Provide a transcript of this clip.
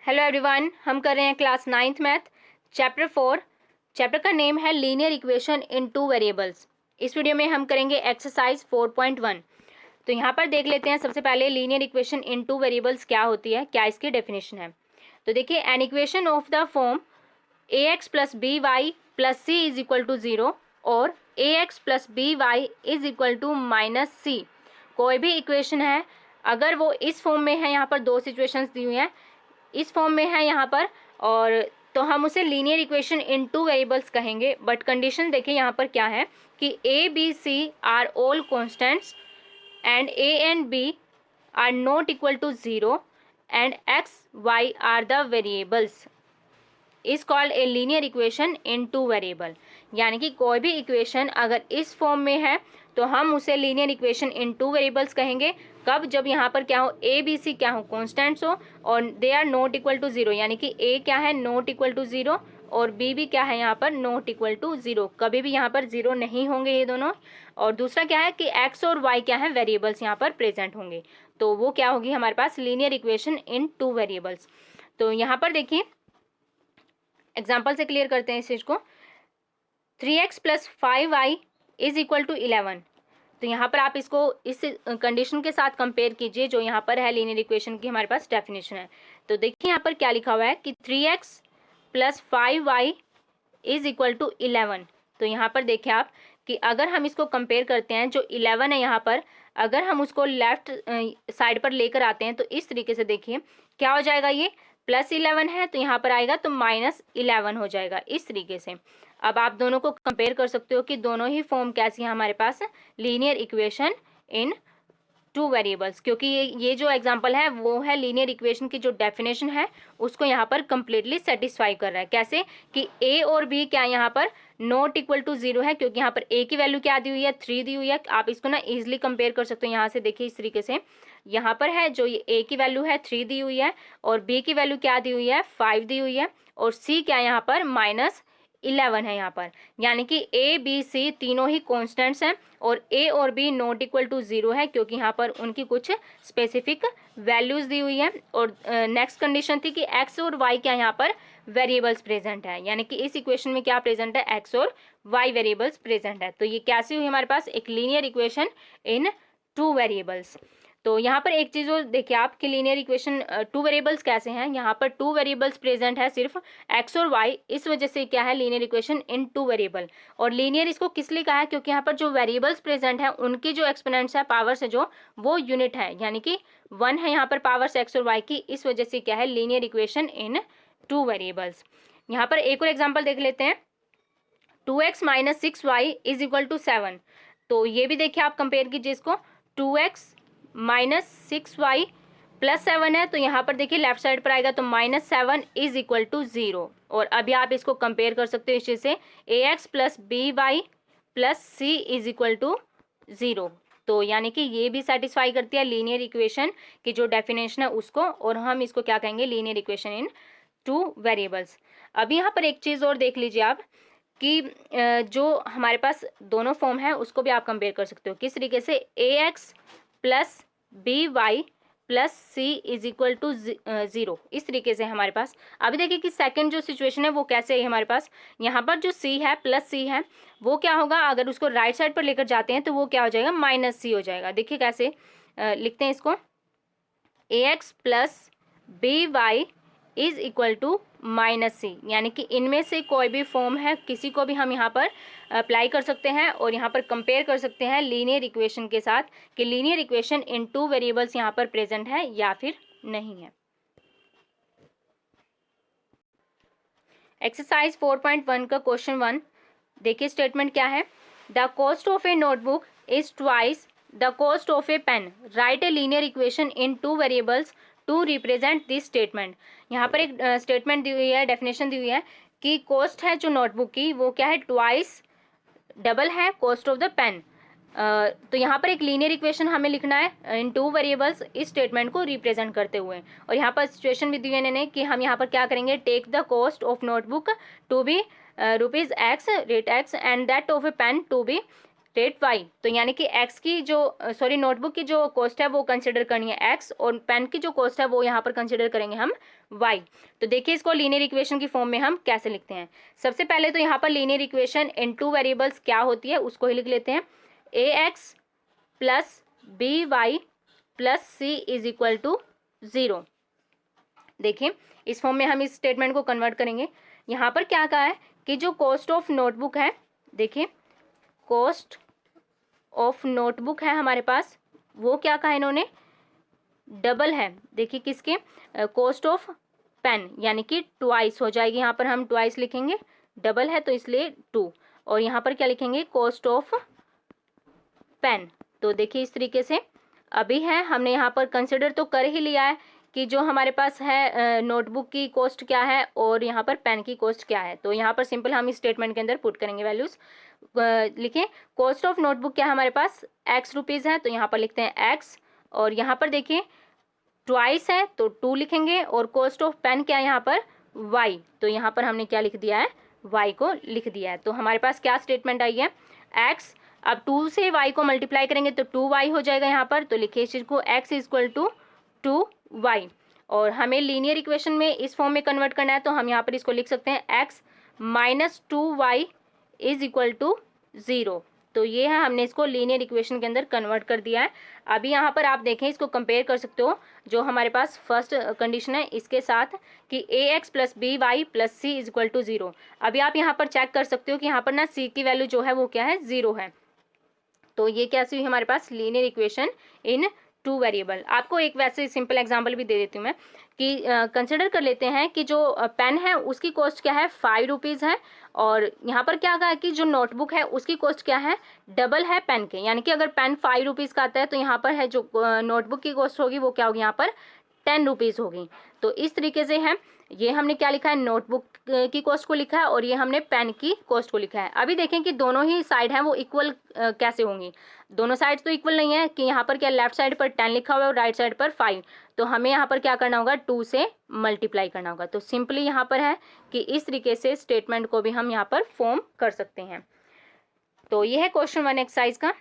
Hello everyone, हम कर रहे हैं class 9th math chapter 4। Chapter का नेम है linear equation in two variables. इस वीडियो में हम करेंगे एक्सरसाइज 4.1। तो यहाँ पर देख लेते हैं सबसे पहले linear equation in two variables क्या होती है, क्या इसकी डेफिनेशन है। तो देखिए, an equation of the form a x plus B Y plus C is equal to 0 और a x plus B y is equal to minus c. कोई भी इक्वेशन है, अगर वो इस फॉर्म में है, यहाँ पर दो सिचुएशंस दी हुई हैं, इस फॉर्म में है यहाँ पर, और तो हम उसे linear equation in two variables कहेंगे। बट कंडीशन देखिए यहाँ पर क्या है कि A B C are all constants and A and B are not equal to 0 and X Y are the variables is called a linear equation in two variable. यानी कि कोई भी इक्वेशन अगर इस फॉर्म में है तो हम उसे linear equation in two variables कहेंगे। कब? जब यहाँ पर क्या हो, ए बी सी क्या हो, कॉन्स्टेंट्स हो और they are not equal to 0, यानी कि ए क्या है, नॉट इक्वल टू 0 और बी भी क्या है यहाँ पर, नॉट इक्वल टू 0। कभी भी यहाँ पर 0 नहीं होंगे ये दोनों। और दूसरा क्या है कि एक्स और वाई क्या है, वेरिएबल्स यहाँ पर प्रेजेंट होंगे। तो वो क्या होगी हमारे पास, linear equation in two variables. तो यहाँ पर देखिए एग्जाम्पल से क्लियर करते हैं इस चीज को। 3x plus 5y is equal to 11। तो यहाँ पर आप इसको इस कंडीशन के साथ कंपेयर कीजिए जो यहाँ पर है लीनियर इक्वेशन की हमारे पास डेफिनेशन है। तो देखिए यहाँ पर क्या लिखा हुआ है कि 3x plus 5y is equal to 11। तो यहाँ पर देखिए आप कि अगर हम इसको कंपेयर करते हैं, जो 11 है यहाँ पर, अगर हम उसको लेफ्ट साइड पर लेकर आते हैं तो इस तरीके से देखिए क्या हो जाएगा, ये प्लस 11 है तो यहाँ पर आएगा तो माइनस 11 हो जाएगा इस तरीके से। अब आप दोनों को कंपेयर कर सकते हो कि दोनों ही फॉर्म कैसी है हमारे पास, linear equation in two variables. क्योंकि ये जो एग्जांपल है वो है लीनियर इक्वेशन की जो डेफिनेशन है उसको यहाँ पर कंप्लीटली सेटिस्फाई कर रहा है। कैसे कि ए और बी क्या यहाँ पर नॉट इक्वल टू 0 है, क्योंकि यहाँ पर ए की वैल्यू क्या दी हुई है, 3 दी हुई है। आप इसको ना इजिली कंपेयर कर सकते हो। यहाँ से देखिए इस तरीके से, यहाँ पर है जो ये ए की वैल्यू है 3 दी हुई है और बी की वैल्यू क्या दी हुई है, 5 दी हुई है और सी क्या यहाँ पर माइनस 11 है यहाँ पर। यानी कि ए बी सी तीनों ही कॉन्स्टेंट्स हैं और ए और बी नॉट इक्वल टू 0 है क्योंकि यहाँ पर उनकी कुछ स्पेसिफिक वैल्यूज दी हुई है। और नेक्स्ट कंडीशन थी कि एक्स और वाई क्या यहाँ पर वेरिएबल्स प्रेजेंट है, यानी कि इस इक्वेशन में क्या प्रेजेंट है, एक्स और वाई वेरिएबल्स प्रेजेंट है। तो ये कैसी हुई हमारे पास, एक linear equation in two variables. तो यहाँ पर एक चीज़ और देखिए आप कि लीनियर इक्वेशन टू वेरिएबल्स कैसे हैं। यहाँ पर टू वेरिएबल्स प्रेजेंट है सिर्फ एक्स और वाई, इस वजह से क्या है linear equation in two variable. और लीनियर इसको किस लिए कहा है, क्योंकि यहाँ पर जो वेरिएबल्स प्रेजेंट है उनकी जो एक्सपोनेंट्स है, पावर्स है जो, वो यूनिट है, यानी कि 1 है यहाँ पर पावर्स एक्स और वाई की। इस वजह से क्या है linear equation in two variables. यहाँ पर एक और एग्जाम्पल देख लेते हैं। 2x minus 6y is equal to 7। तो ये भी देखिए आप कंपेयर कीजिए इसको, 2x माइनस 6y प्लस 7 है तो यहाँ पर देखिए लेफ्ट साइड पर आएगा तो माइनस 7 इज इक्वल टू 0। और अभी आप इसको कंपेयर कर सकते हो इस चीज़ से, ax plus B Y plus C is equal to 0। तो यानी कि ये भी सेटिस्फाई करती है लीनियर इक्वेशन की जो डेफिनेशन है उसको, और हम इसको क्या कहेंगे, linear equation in two variables. अब यहाँ पर एक चीज़ और देख लीजिए आप कि जो हमारे पास दोनों फॉर्म है उसको भी आप कंपेयर कर सकते हो। किस तरीके से, ax plus B Y plus C is equal to 0, इस तरीके से हमारे पास। अभी देखिए कि सेकंड जो सिचुएशन है वो कैसे है हमारे पास। यहाँ पर जो c है प्लस c है वो क्या होगा, अगर उसको राइट साइड पर लेकर जाते हैं तो वो क्या हो जाएगा, माइनस c हो जाएगा। देखिए कैसे लिखते हैं इसको, ax plus B y is equal to minus c. यानी कि इनमें से कोई भी फॉर्म है, किसी को भी हम यहाँ पर अप्लाई कर सकते हैं और यहाँ पर कंपेयर कर सकते हैं लीनियर इक्वेशन के साथ कि linear equation in two variables यहाँ पर प्रेजेंट है या फिर नहीं है। एक्सरसाइज 4.1 का क्वेश्चन 1 देखिए, स्टेटमेंट क्या है, the cost of a notebook is twice the cost of a pen, write a linear equation in two variables to represent this statement. यहाँ पर एक स्टेटमेंट दी हुई है, डेफिनेशन दी हुई है कि कॉस्ट है जो नोटबुक की वो क्या है, ट्वाइस, डबल है कॉस्ट ऑफ द पेन। तो यहाँ पर एक लीनियर इक्वेशन हमें लिखना है इन टू वेरिएबल्स इस स्टेटमेंट को रिप्रेजेंट करते हुए। और यहाँ पर सिचुएशन भी दी हुई है कि हम यहाँ पर क्या करेंगे, take the cost of notebook to be rupees X, rate X, and that of a pen to be state Y, तो यानी कि एक्स की जो नोटबुक की जो कॉस्ट है वो कंसिडर करनी है एक्स, और पेन की जो कॉस्ट है वो यहाँ पर कंसिडर करेंगे हम वाई। तो देखिए इसको लीनियर इक्वेशन की फॉर्म में हम कैसे लिखते हैं। सबसे पहले तो यहाँ पर linear equation in two variables क्या होती है उसको ही लिख लेते हैं। A x plus B Y plus C is equal to 0। देखिए इस फॉर्म में हम इस स्टेटमेंट को कन्वर्ट करेंगे। यहाँ पर क्या कहा है कि जो कॉस्ट ऑफ नोटबुक है, देखिए कॉस्ट ऑफ नोटबुक है हमारे पास, वो क्या कहा इन्होंने, डबल है। देखिए किसके, कॉस्ट ऑफ पेन, यानी कि ट्वाइस हो जाएगी। यहाँ पर हम ट्वाइस लिखेंगे, डबल है तो इसलिए 2, और यहाँ पर क्या लिखेंगे, कॉस्ट ऑफ पेन। तो देखिए इस तरीके से अभी है, हमने यहाँ पर कंसिडर तो कर ही लिया है कि जो हमारे पास है नोटबुक की कॉस्ट क्या है और यहाँ पर पेन की कॉस्ट क्या है। तो यहाँ पर सिंपल हम इस स्टेटमेंट के अंदर पुट करेंगे वैल्यूज। लिखें कॉस्ट ऑफ नोटबुक क्या है हमारे पास, एक्स रुपीज़ है, तो यहाँ पर लिखते हैं एक्स, और यहाँ पर देखिए ट्वाइस है तो 2 लिखेंगे, और कॉस्ट ऑफ पेन क्या है यहाँ पर, वाई, तो यहाँ पर हमने क्या लिख दिया है, वाई को लिख दिया है। तो हमारे पास क्या स्टेटमेंट आई है, एक्स, अब 2 से y को मल्टीप्लाई करेंगे तो 2y हो जाएगा यहाँ पर, तो लिखिए इस चीज़ को x इक्वल टू 2y, और हमें लीनियर इक्वेशन में इस फॉर्म में कन्वर्ट करना है, तो हम यहाँ पर इसको लिख सकते हैं x minus 2y is equal to 0। तो ये है, हमने इसको लीनियर इक्वेशन के अंदर कन्वर्ट कर दिया है। अभी यहाँ पर आप देखें, इसको कंपेयर कर सकते हो जो हमारे पास फर्स्ट कंडीशन है इसके साथ कि a x plus B Y plus C is equal to 0। अभी आप यहाँ पर चेक कर सकते हो कि यहाँ पर ना सी की वैल्यू जो है वो क्या है, 0 है। तो ये कैसी हुई हमारे पास, linear equation in two variable. आपको एक वैसे सिंपल एग्जांपल भी दे देती हूँ मैं कि कंसिडर कर लेते हैं कि जो पेन है उसकी कॉस्ट क्या है, 5 रुपीज़ है, और यहाँ पर क्या कहा है कि जो नोटबुक है उसकी कॉस्ट क्या है, डबल है पेन के, यानी कि अगर पेन 5 रुपीज़ का आता है तो यहाँ पर है जो नोटबुक की कॉस्ट होगी वो क्या होगी, यहाँ पर 10 रुपीज़ होगी। तो इस तरीके से है, ये हमने क्या लिखा है, नोटबुक की कॉस्ट को लिखा है, और ये हमने पेन की कॉस्ट को लिखा है। अभी देखें कि दोनों ही साइड हैं वो इक्वल कैसे होंगी। दोनों साइड तो इक्वल नहीं है कि यहाँ पर क्या लेफ्ट साइड पर 10 लिखा हुआ है और राइट साइड पर 5, तो हमें यहाँ पर क्या करना होगा, 2 से मल्टीप्लाई करना होगा। तो सिंपली यहाँ पर है कि इस तरीके से स्टेटमेंट को भी हम यहाँ पर फॉर्म कर सकते हैं। तो ये है क्वेश्चन 1 एक्सरसाइज का।